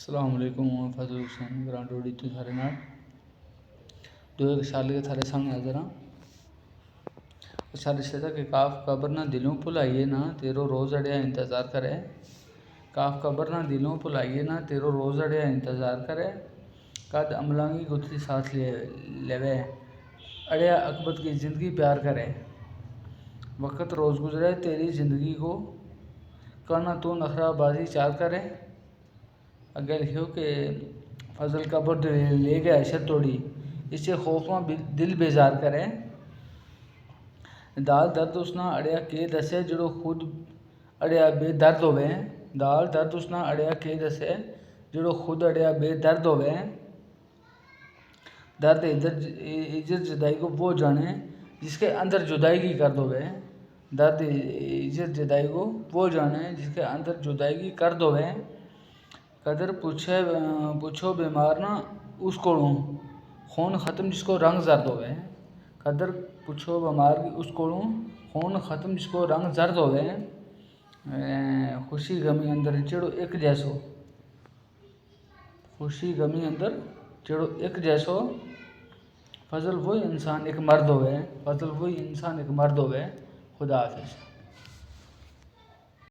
السلام علیکم میں فضل حسین گرانٹ روڈی تو تھارے نال دو ایک سال کے تھارے سامنے حاضر ہاں. سارے شہدا کہ کاف قبر نہ دلوں بھلائیے نہ تیرو روز اڑیا انتظار کرے. کاف قبر نہ دلوں بھلائیے نہ تیرو روز اڑیا انتظار کرے. قد عملانگی گتھی ساتھ لیوے اڑیا اکبت کی زندگی پیار کرے. وقت روز گزرے تیری زندگی کو کرنا تو نخرہ بازی چار کرے. اگر لکھو کہ فضل قبر لے گیا عشر توڑی اس سے خوفاں دل بیزار کرے. دال درد اسنا اڑیا کے دسے جڑو خود اڑیا بے درد ہوئے. دال درد اسنا اڑیا کے دسے جڑو خود اڑیا بے درد ہوئے. درد عجز جدائی کو وہ جانے جس کے اندر جدائی کی کرد ہوئے. درد عجز جدائی کو وہ جانے جس کے اندر جدائی کی کرد ہوئے. قدر پوچھو بیمار نہ اس کوڑوں خون ختم جس کو رنگ زرد ہوئے. قدر پوچھو بیمار کی اس کوڑوں خون ختم جس کو رنگ زرد ہوئے. خوشی غمی اندر چڑو ایک جیسو خوشی غمی اندر چڑو ایک جیسو. فضل وہی انسان ایک مرد ہوئے. فضل وہی انسان ایک مرد ہوئے. خدا حافظ.